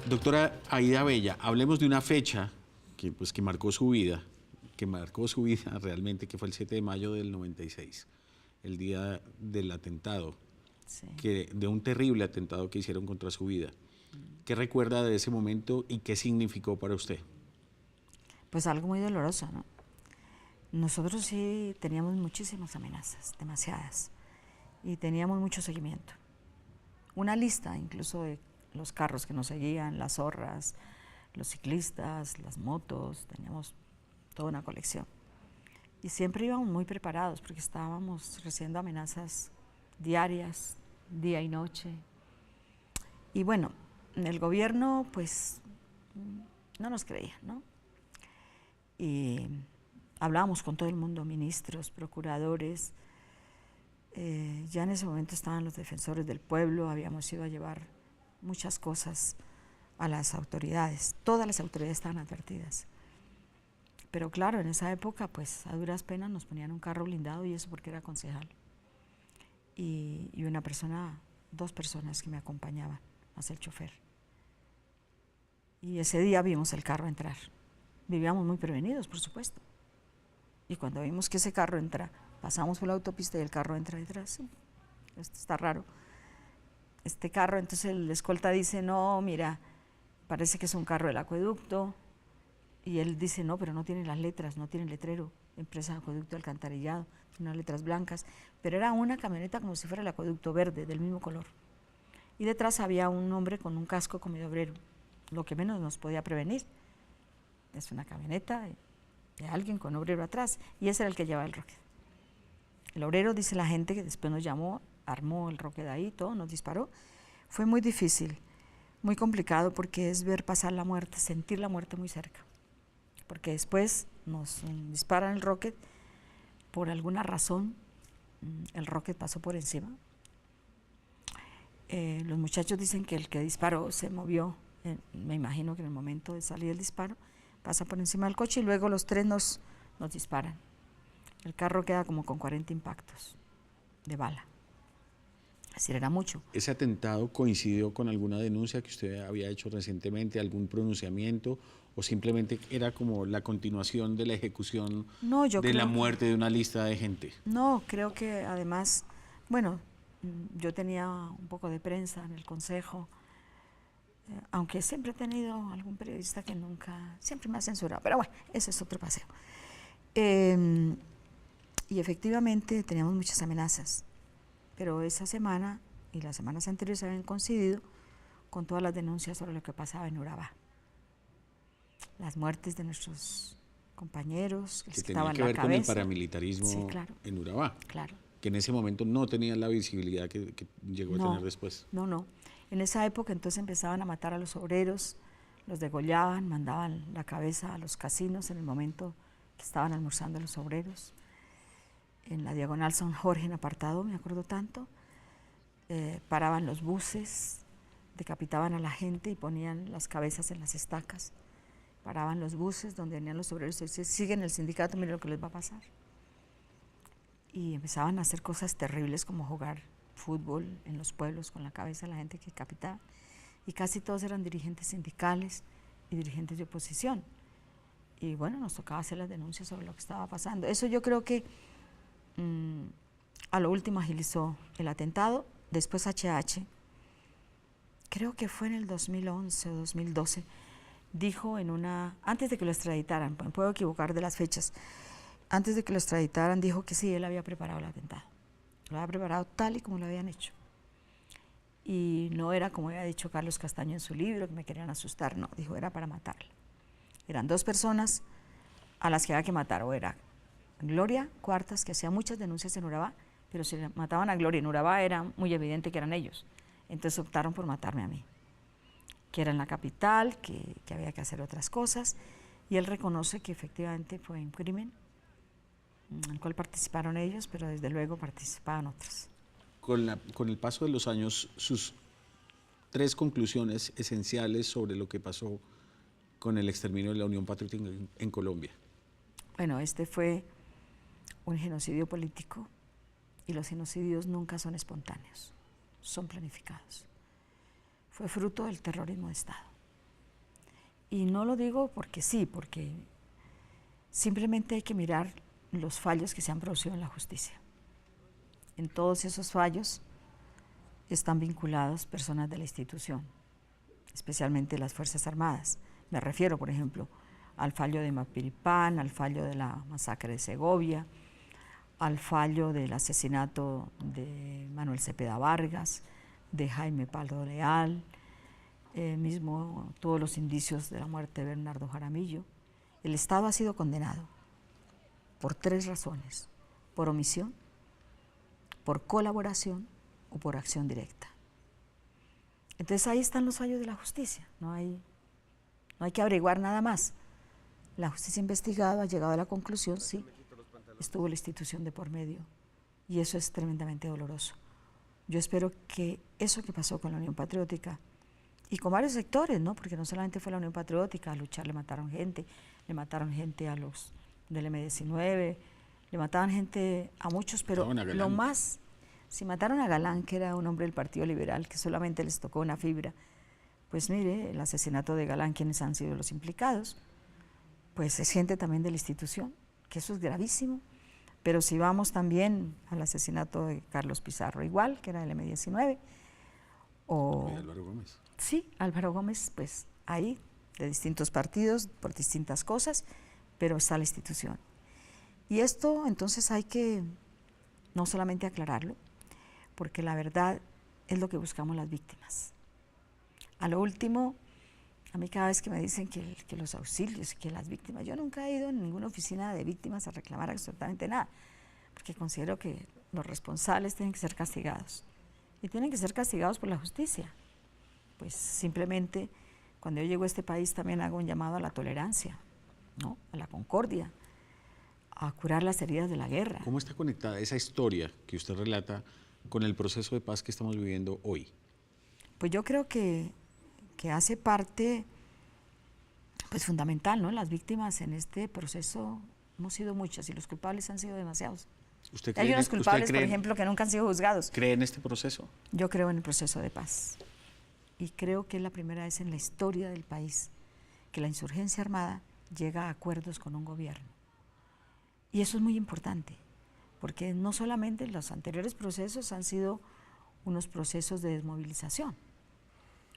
Doctora Aida Bella, hablemos de una fecha que marcó su vida, realmente, que fue el 7 de mayo del 96, el día del atentado, Sí. de un terrible atentado que hicieron contra su vida. ¿Qué recuerda de ese momento y qué significó para usted? Pues algo muy doloroso, ¿no? Nosotros sí teníamos muchísimas amenazas, demasiadas, y teníamos mucho seguimiento. Una lista incluso de los carros que nos seguían, las zorras, los ciclistas, las motos, teníamos toda una colección. Y siempre íbamos muy preparados porque estábamos recibiendo amenazas diarias, día y noche. Y bueno, el gobierno pues no nos creía, ¿no? Y hablábamos con todo el mundo, ministros, procuradores. Ya en ese momento estaban los defensores del pueblo, habíamos ido a llevar muchas cosas a las autoridades. Todas las autoridades estaban advertidas. Pero claro, en esa época, pues a duras penas nos ponían un carro blindado, y eso porque era concejal. Y una persona, 2 personas que me acompañaban, más el chofer. Y ese día vimos el carro entrar. Vivíamos muy prevenidos, por supuesto. Y cuando vimos que ese carro entra, pasamos por la autopista y el carro entra detrás. Sí, esto está raro. Este carro, entonces el escolta dice, no, mira, parece que es un carro del acueducto. Y él dice, no, pero no tiene las letras, no tiene letrero, empresa de acueducto alcantarillado, tiene unas letras blancas. Pero era una camioneta como si fuera el acueducto verde, del mismo color. Y detrás había un hombre con un casco como de obrero, lo que menos nos podía prevenir. Es una camioneta de alguien con obrero atrás, y ese era el que llevaba el rocket. El obrero, dice la gente, que después nos llamó, armó el rocket ahí, todo, nos disparó. Fue muy difícil, muy complicado, porque es ver pasar la muerte, sentir la muerte muy cerca. Porque después nos disparan el rocket, por alguna razón, el rocket pasó por encima. Los muchachos dicen que el que disparó se movió, me imagino que en el momento de salir el disparo, pasa por encima del coche y luego los 3 nos disparan. El carro queda como con 40 impactos de bala. Es decir, era mucho. ¿Ese atentado coincidió con alguna denuncia que usted había hecho recientemente, algún pronunciamiento, o simplemente era como la continuación de la ejecución de la muerte de una lista de gente? No, creo que además, bueno, yo tenía un poco de prensa en el consejo, aunque siempre he tenido algún periodista que siempre me ha censurado, pero bueno, ese es otro paseo. Y efectivamente teníamos muchas amenazas, pero esa semana y las semanas anteriores habían coincidido con todas las denuncias sobre lo que pasaba en Urabá. Las muertes de nuestros compañeros, que tenía que ver con el paramilitarismo, sí, claro, en Urabá, claro, que en ese momento no tenían la visibilidad que llegó a tener después. No. En esa época entonces empezaban a matar a los obreros, los degollaban, mandaban la cabeza a los casinos en el momento que estaban almorzando los obreros. En la diagonal San Jorge, en Apartado, me acuerdo tanto, paraban los buses, decapitaban a la gente y ponían las cabezas en las estacas. Paraban los buses donde venían los obreros y decían, siguen el sindicato, miren lo que les va a pasar. Y empezaban a hacer cosas terribles como jugar fútbol en los pueblos con la cabeza de la gente que decapitaba. Y casi todos eran dirigentes sindicales y dirigentes de oposición. Y bueno, nos tocaba hacer las denuncias sobre lo que estaba pasando. Eso yo creo que a lo último agilizó el atentado. Después HH, creo que fue en el 2011 o 2012, dijo antes de que lo extraditaran, me puedo equivocar de las fechas, antes de que lo extraditaran dijo que sí, él había preparado el atentado. Lo había preparado tal y como lo habían hecho. Y no era como había dicho Carlos Castaño en su libro, que me querían asustar, no, dijo, era para matarla. Eran 2 personas a las que había que matar, o era Gloria Cuartas, que hacía muchas denuncias en Urabá, pero si mataban a Gloria en Urabá era muy evidente que eran ellos. Entonces optaron por matarme a mí, que era en la capital, que había que hacer otras cosas, y él reconoce que efectivamente fue un crimen en el cual participaron ellos, pero desde luego participaban otros. Con el paso de los años, sus 3 conclusiones esenciales sobre lo que pasó con el exterminio de la Unión Patriótica en Colombia. Bueno, este fue un genocidio político, y los genocidios nunca son espontáneos, son planificados. Fue fruto del terrorismo de Estado. Y no lo digo porque sí, porque simplemente hay que mirar los fallos que se han producido en la justicia. En todos esos fallos están vinculadas personas de la institución, especialmente las Fuerzas Armadas. Me refiero, por ejemplo, al fallo de Mapiripán, al fallo de la masacre de Segovia, al fallo del asesinato de Manuel Cepeda Vargas, de Jaime Palo Leal, mismo todos los indicios de la muerte de Bernardo Jaramillo. El Estado ha sido condenado por 3 razones: por omisión, por colaboración o por acción directa. Entonces ahí están los fallos de la justicia, no hay que averiguar nada más. La justicia investigada ha llegado a la conclusión, sí, estuvo la institución de por medio, y eso es tremendamente doloroso. Yo espero que eso que pasó con la Unión Patriótica, y con varios sectores, ¿no? Porque no solamente fue la Unión Patriótica, a luchar le mataron gente a los del M-19, le mataban gente a muchos, pero lo más, si mataron a Galán, que era un hombre del Partido Liberal, que solamente les tocó una fibra, pues mire, el asesinato de Galán, ¿quiénes han sido los implicados? Pues es gente también de la institución, que eso es gravísimo. Pero si vamos también al asesinato de Carlos Pizarro, igual, que era del M-19, o Álvaro Gómez. Sí, Álvaro Gómez, pues ahí, de distintos partidos, por distintas cosas, pero está la institución. Y esto entonces hay que no solamente aclararlo, porque la verdad es lo que buscamos las víctimas. A lo último, a mí cada vez que me dicen que los auxilios, que las víctimas, yo nunca he ido en ninguna oficina de víctimas a reclamar absolutamente nada, porque considero que los responsables tienen que ser castigados, y tienen que ser castigados por la justicia. Pues simplemente, cuando yo llego a este país también hago un llamado a la tolerancia, ¿no? A la concordia, a curar las heridas de la guerra. ¿Cómo está conectada esa historia que usted relata con el proceso de paz que estamos viviendo hoy? Pues yo creo que hace parte, pues fundamental, ¿no? Las víctimas en este proceso hemos sido muchas y los culpables han sido demasiados. Hay unos culpables, por ejemplo, que nunca han sido juzgados. ¿Cree en este proceso? Yo creo en el proceso de paz. Y creo que es la primera vez en la historia del país que la insurgencia armada llega a acuerdos con un gobierno. Y eso es muy importante, porque no solamente los anteriores procesos han sido unos procesos de desmovilización,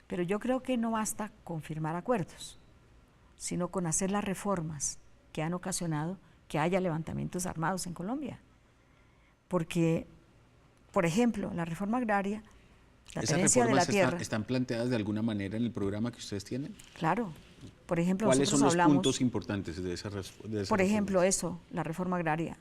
pero yo creo que no basta con firmar acuerdos, sino con hacer las reformas que han ocasionado que haya levantamientos armados en Colombia. Porque, por ejemplo, la reforma agraria, la tenencia de la tierra. ¿Están planteadas de alguna manera en el programa que ustedes tienen? Claro. Por ejemplo, ¿cuáles son los puntos importantes de esa Por ejemplo, eso, la reforma agraria.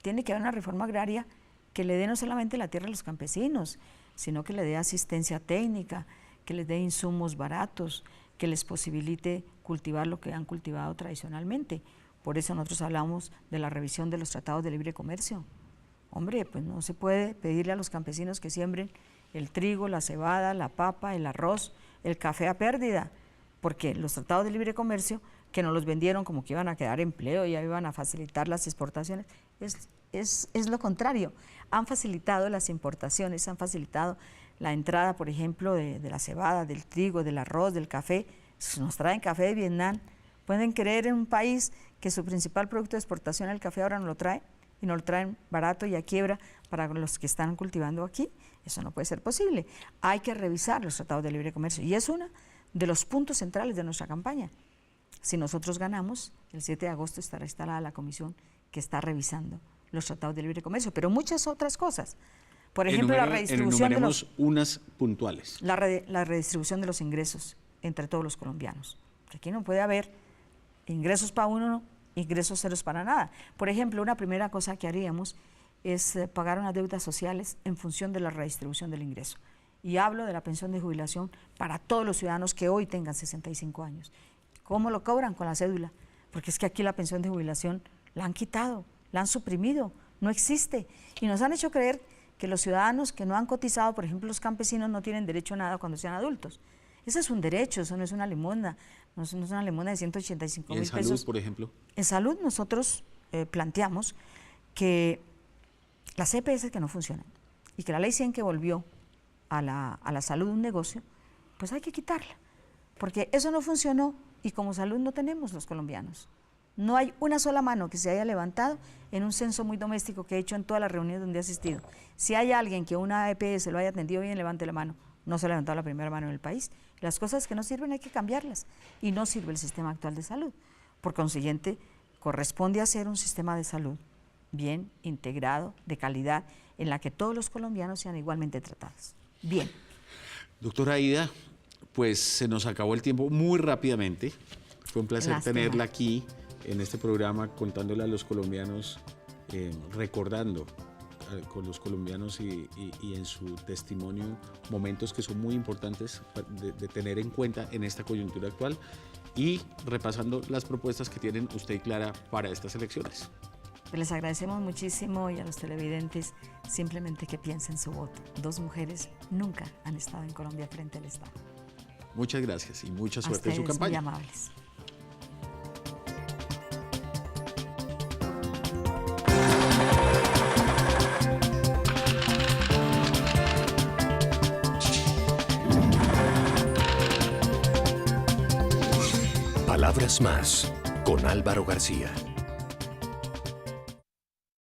Tiene que haber una reforma agraria que le dé no solamente la tierra a los campesinos, sino que le dé asistencia técnica, que les dé insumos baratos, que les posibilite cultivar lo que han cultivado tradicionalmente. Por eso nosotros hablamos de la revisión de los tratados de libre comercio. Hombre, pues no se puede pedirle a los campesinos que siembren el trigo, la cebada, la papa, el arroz, el café a pérdida, porque los tratados de libre comercio, que nos los vendieron como que iban a quedar empleo y iban a facilitar las exportaciones, es lo contrario. Han facilitado las importaciones, han facilitado la entrada, por ejemplo, de la cebada, del trigo, del arroz, del café. Nos traen café de Vietnam. ¿Pueden creer en un país que su principal producto de exportación, el café, ahora no lo trae? Y nos lo traen barato y a quiebra para los que están cultivando aquí. Eso no puede ser posible. Hay que revisar los tratados de libre comercio y es uno de los puntos centrales de nuestra campaña. Si nosotros ganamos, el 7 de agosto estará instalada la comisión que está revisando los tratados de libre comercio, pero muchas otras cosas. Por ejemplo, la redistribución de los, unas puntuales. La redistribución de los ingresos entre todos los colombianos. Aquí no puede haber ingresos para uno, ingresos ceros para nada. Por ejemplo, una primera cosa que haríamos es pagar unas deudas sociales en función de la redistribución del ingreso. Y hablo de la pensión de jubilación para todos los ciudadanos que hoy tengan 65 años. ¿Cómo lo cobran? Con la cédula. Porque es que aquí la pensión de jubilación la han quitado, la han suprimido, no existe. Y nos han hecho creer que los ciudadanos que no han cotizado, por ejemplo los campesinos, no tienen derecho a nada cuando sean adultos. Ese es un derecho, eso no es una limosna, no es una limosna de 185.000 pesos. ¿Y en salud, por ejemplo? En salud nosotros planteamos que las EPS que no funcionan y que la ley 100 que volvió a la salud un negocio, pues hay que quitarla, porque eso no funcionó y como salud no tenemos los colombianos. No hay una sola mano que se haya levantado en un censo muy doméstico que he hecho en todas las reuniones donde he asistido. Si hay alguien que una EPS lo haya atendido bien, levante la mano. No se ha levantado la primera mano en el país. Las cosas que no sirven hay que cambiarlas y no sirve el sistema actual de salud. Por consiguiente, corresponde hacer un sistema de salud bien integrado, de calidad, en la que todos los colombianos sean igualmente tratados. Bien. Doctora Aida, pues se nos acabó el tiempo muy rápidamente. Fue un placer tenerla aquí en este programa contándole a los colombianos, recordando con los colombianos y en su testimonio momentos que son muy importantes de tener en cuenta en esta coyuntura actual y repasando las propuestas que tienen usted y Clara para estas elecciones. Les agradecemos muchísimo y a los televidentes simplemente que piensen su voto. 2 mujeres nunca han estado en Colombia frente al Estado. Muchas gracias y mucha suerte en su campaña. Muy amables. Palabras más con Álvaro García.